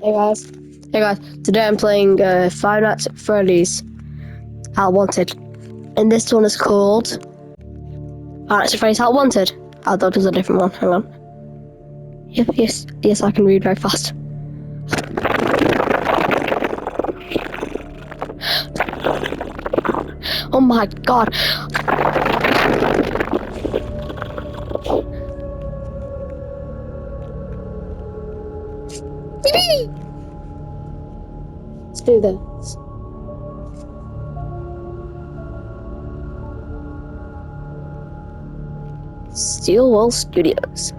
Hey guys, today I'm playing Five Nights at Freddy's How Wanted, and this one is called Five Nights at Freddy's How Wanted. I thought it was a different one. Hang on. Yes, I can read very fast. Oh my god! Let's do this. Steelwell Studios.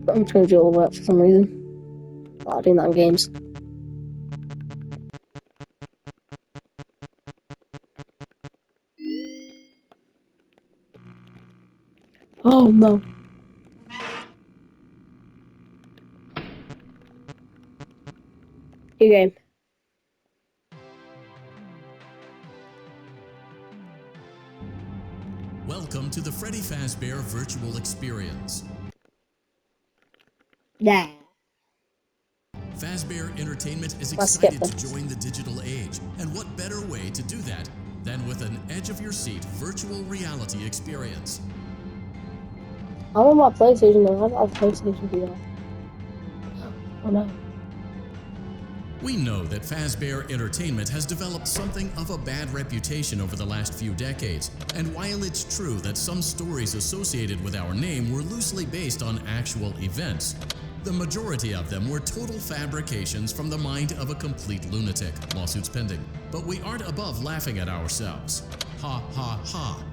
I'm just gonna do all the work for some reason. I'm doing that in games. Oh no. New game. Welcome to the Freddy Fazbear Virtual Experience. Yeah. Fazbear Entertainment is Let's skip excited to this. join the digital age, and what better way to do that than with an edge-of-your-seat virtual reality experience. I want my PlayStation though. I don't have PlayStation VR. Oh no. We know that Fazbear Entertainment has developed something of a bad reputation over the last few decades, and while it's true that some stories associated with our name were loosely based on actual events, the majority of them were total fabrications from the mind of a complete lunatic, lawsuits pending. But we aren't above laughing at ourselves. Ha ha ha.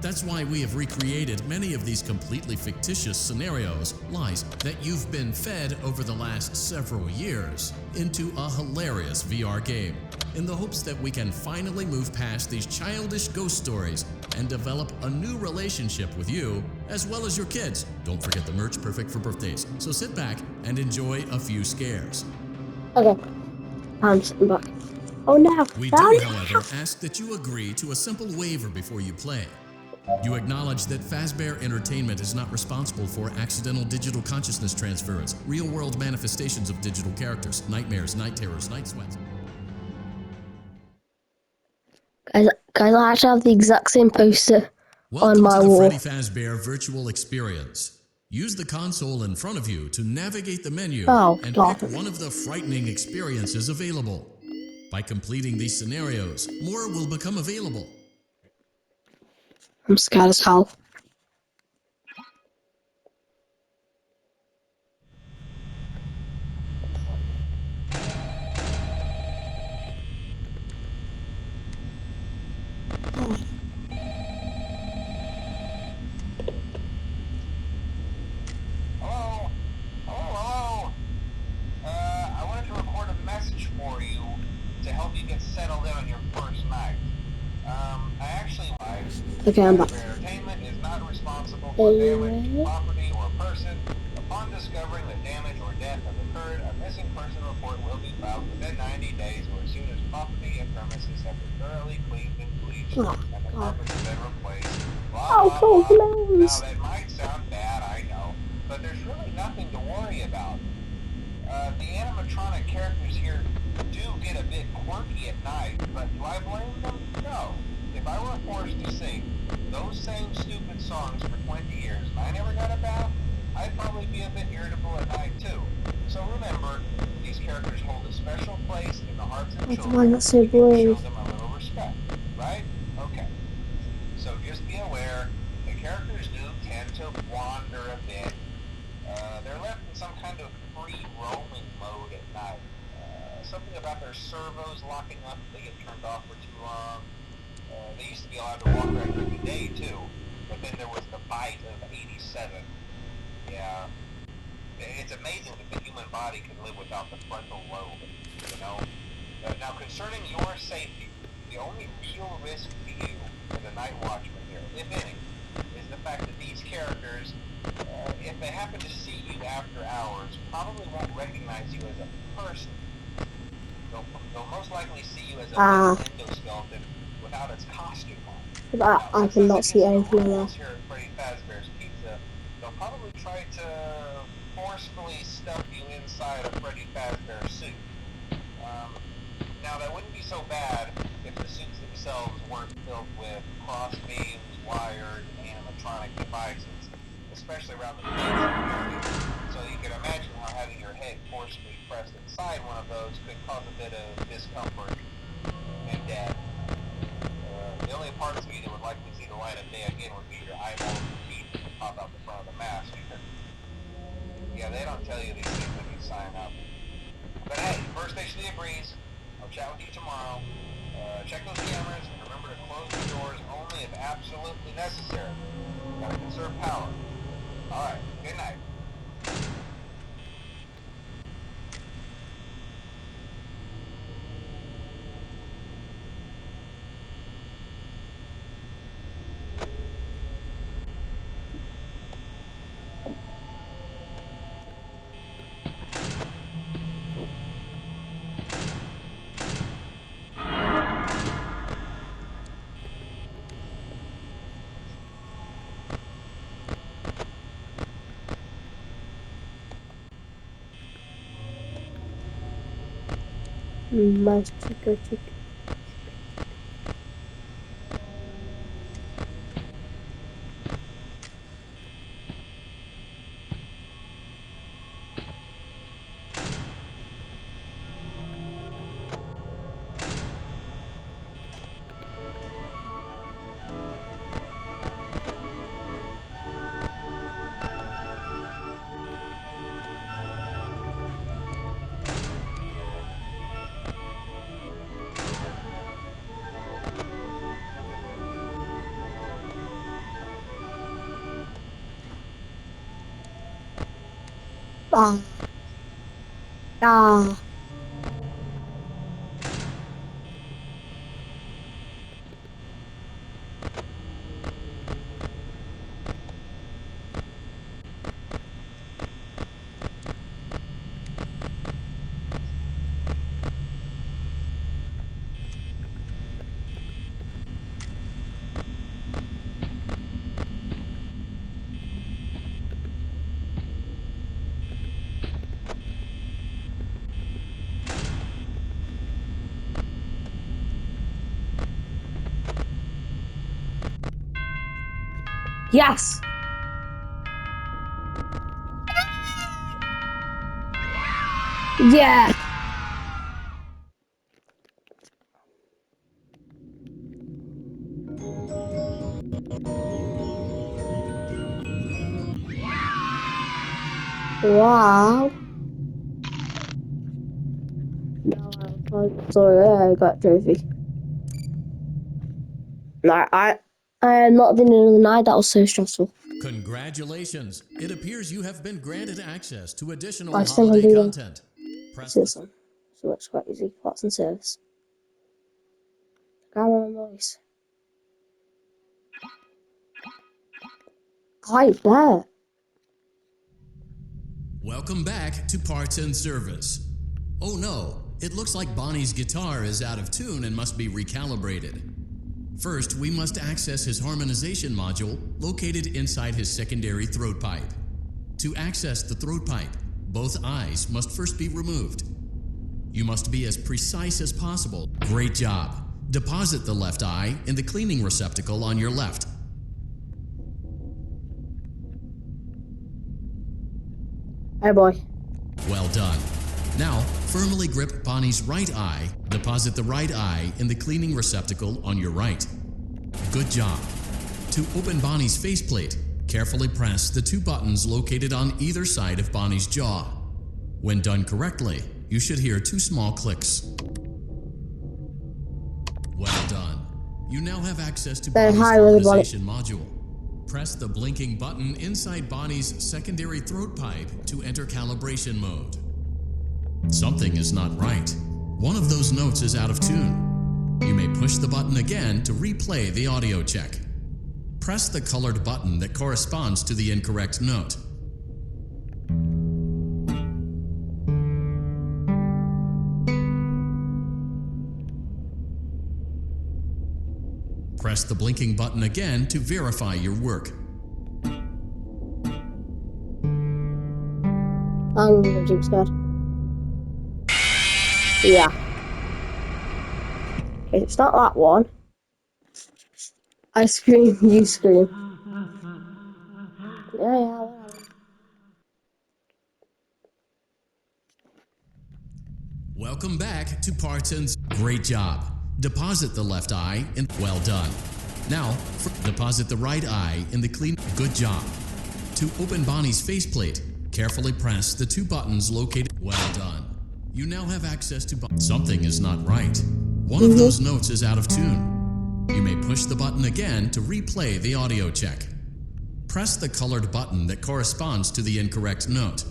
That's why we have recreated many of these completely fictitious scenarios, lies that you've been fed over the last several years, into a hilarious VR game, in the hopes that we can finally move past these childish ghost stories and develop a new relationship with you, as well as your kids. Don't forget the merch, perfect for birthdays. So sit back and enjoy a few scares. Okay. I'm sitting back. Oh no. We Oh, do, no. however, ask that you agree to a simple waiver before you play. You acknowledge that Fazbear Entertainment is not responsible for accidental digital consciousness transference, real-world manifestations of digital characters, nightmares, night terrors, night sweats. Guys, I actually have the exact same poster on Welcome my to the wall. Freddy Fazbear Virtual Experience. Use the console in front of you to navigate the menu Oh and god. pick one of the frightening experiences available. By completing these scenarios, more will become available. I'm scared as hell. Hello? Hello? I wanted to record a message for you to help you get settled in on your first night. I actually lied. Okay, I'm back. Entertainment is not responsible for damage to property or person. Upon discovering that damage or death has occurred, a missing person report will be filed within 90 days or as soon as property and premises have been thoroughly cleaned and bleached Oh and the god. carpets have been replaced. Blah, Oh, blah, cool blah. Now, clowns. that might sound bad, I know, but there's really nothing to worry about. The animatronic characters here do get a bit quirky at night, but do I blame them? No. If I were forced to sing those same stupid songs for 20 years and I never got a bath, I'd probably be a bit irritable at night too. So remember, these characters hold a special place in the hearts of Why children. not so We need to show brave? them a little respect, right? Okay. So just be aware, the characters do tend to wander a bit. They're left in some kind of free roaming mode at night. Something about their servos locking up if they get turned off for too long. They used to be allowed to walk around during the day too, but then there was the bite of '87. Yeah, it's amazing that the human body can live without the frontal lobe. You know. Now concerning your safety, the only real risk to you as a night watchman here, if any, is the fact that these characters, if they happen to see you after hours, probably won't recognize you as a person. They'll most likely see you as a metal endoskeleton without its costume on. Now, I since that's cannot see against the anything in there. rules here at Freddy Fazbear's Pizza, they'll probably try to forcefully stuff you inside a Freddy Fazbear suit. Now, that wouldn't be so bad if the suits themselves weren't filled with cross beams, wired, and animatronic devices, especially around the face area. So you can imagine how having your head forcefully pressed inside one of those could cause a bit of discomfort and death. The only parts of you that would likely see the light of day again would be your eyeballs and teeth that pop out the front of the mask. Yeah, they don't tell you these things when you sign up. But hey, First Station of the Breeze, I'll chat with you tomorrow. Check those cameras and remember to close the doors only if absolutely necessary. Gotta conserve power. Alright, good night. Nice chicken. Ah, ah. Yes. Yeah. Wow. No, sorry, I got trophy. No, I am not the end of the night. That was so stressful. Congratulations! It appears you have been granted access to additional I just think I'm holiday doing content. Press this the one. So it's quite easy. Parts and service. Camera and voice. Right there. Welcome back to Parts and Service. Oh no, it looks like Bonnie's guitar is out of tune and must be recalibrated. First, we must access his harmonization module located inside his secondary throat pipe. To access the throat pipe, both eyes must first be removed. You must be as precise as possible. Great job. Deposit the left eye in the cleaning receptacle on your left. Hey boy. Well done. Now, firmly grip Bonnie's right eye. Deposit the right eye in the cleaning receptacle on your right. Good job. To open Bonnie's faceplate, carefully press the two buttons located on either side of Bonnie's jaw. When done correctly, you should hear two small clicks. Well done. You now have access to Then Bonnie's hi, everybody. harmonization module. Press the blinking button inside Bonnie's secondary throat pipe to enter calibration mode. Something is not right. One of those notes is out of tune. You may push the button again to replay the audio check. Press the colored button that corresponds to the incorrect note. Press Press the blinking button again to verify your work. I'm gonna jump scared. Yeah. Okay, it's not that one. I scream, you scream. Yeah, whatever. Welcome back to Parts and... Great job. Deposit the left eye and... Well done. Now, deposit the right eye in the clean... Good job. To open Bonnie's faceplate, carefully press the two buttons located... Well done. You now have access to... Something is not right. One of those notes is out of tune. You may push the button again to replay the audio check. Press the colored button that corresponds to the incorrect note.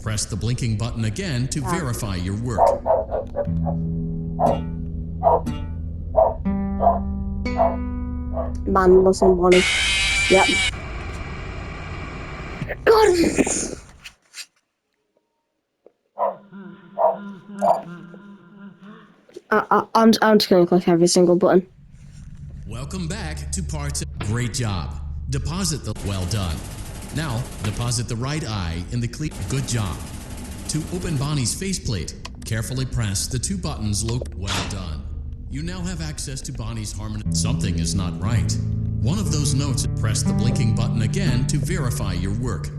Press the blinking button again to verify your work. Man, listen, Bonnie. Yep. God! I'm just gonna click every single button. Welcome back to Parts. Great job. Deposit the... Well done. Now, deposit the right eye in the clean... Good job. To open Bonnie's faceplate, carefully press the two buttons Well done. You now have access to Bonnie's harmony... Something is not right. One of those notes... Press the blinking button again to verify your work.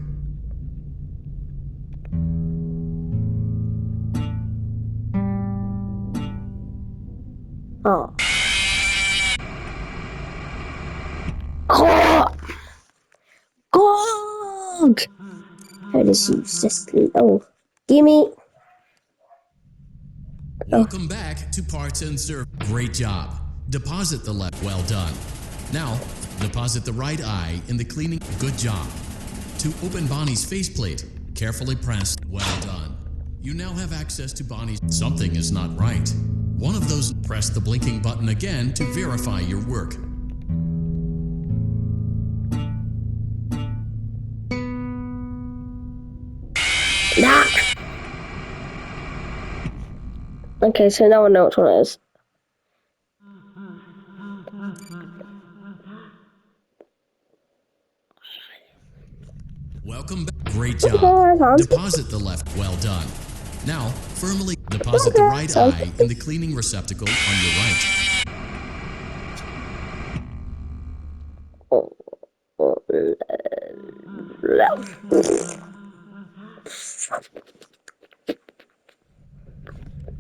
Oh. God! God! How does he just... Oh. Gimme... Welcome back to Parts and Service. Great job. Deposit the left. Well done. Now, deposit the right eye in the cleaning. Good job. To open Bonnie's faceplate, carefully press. Well done. You now have access to Bonnie's... Something is not right. One of those... Press the blinking button again to verify your work. Nah! Okay, so no one knows which one it is. Welcome back. Great job. Deposit the left. Well done. Now, firmly deposit the right eye in the cleaning receptacle on your right.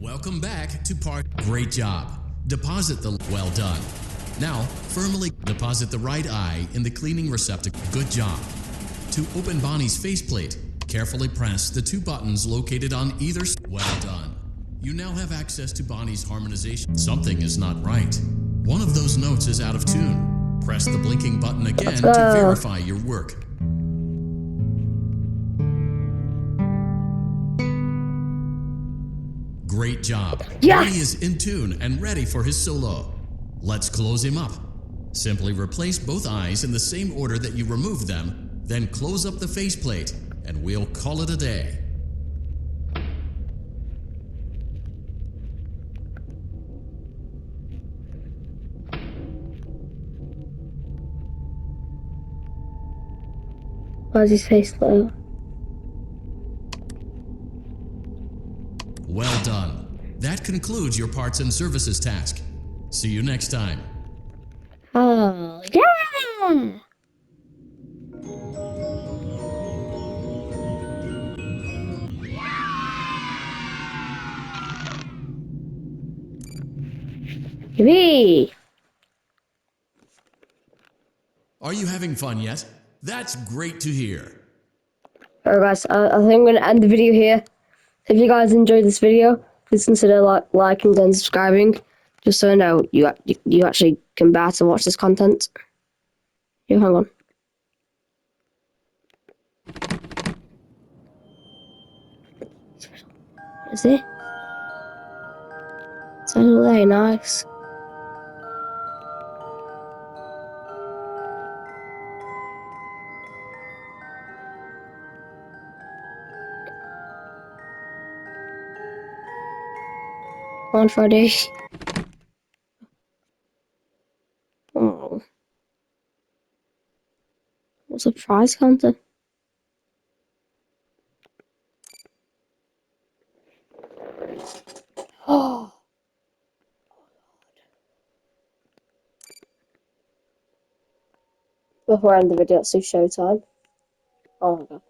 Welcome back to Part. Great job. Deposit the... Well done. Now, firmly deposit the right eye in the cleaning receptacle. Good job. To open Bonnie's faceplate, carefully press the two buttons located on either... Well done. You now have access to Bonnie's harmonization. Something is not right. One of those notes is out of tune. Press the blinking button again to verify your work. Great job. Yes! Bonnie is in tune and ready for his solo. Let's close him up. Simply replace both eyes in the same order that you removed them, then close up the faceplate, and we'll call it a day. Why's his face low? Well done. That concludes your parts and services task. See you next time. Oh, yeah! Yippee! Are you having fun yet? That's great to hear. Alright guys, I think I'm going to end the video here. If you guys enjoyed this video, please consider liking and subscribing, just so I know you actually can bear to watch this content. Yeah, hang on. Is it? It's really nice. Come on, Freddy. Oh. What's a prize counter? Oh. Before I end the video, let's do showtime. Oh my god.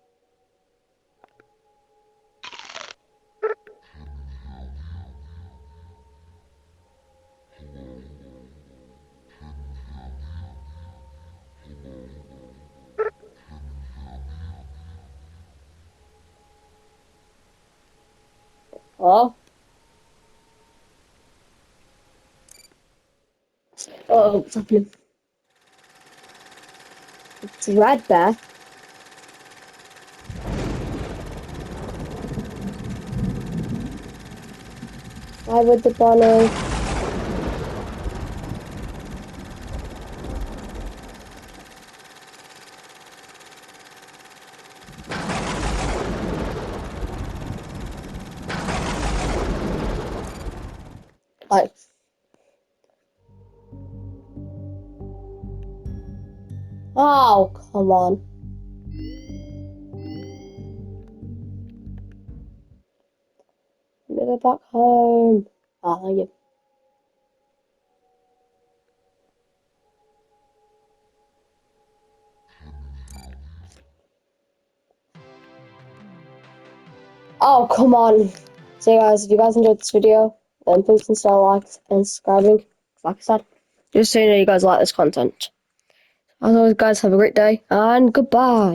Oh. Oh, what's happening? It's red there. Why would the bunny? Like, oh, come on. Let me go back home. Ah, thank you. Oh, come on. So guys, if you guys enjoyed this video, then please consider liking and subscribing. Like I said, just so you know you guys like this content. As always, guys, have a great day, and goodbye.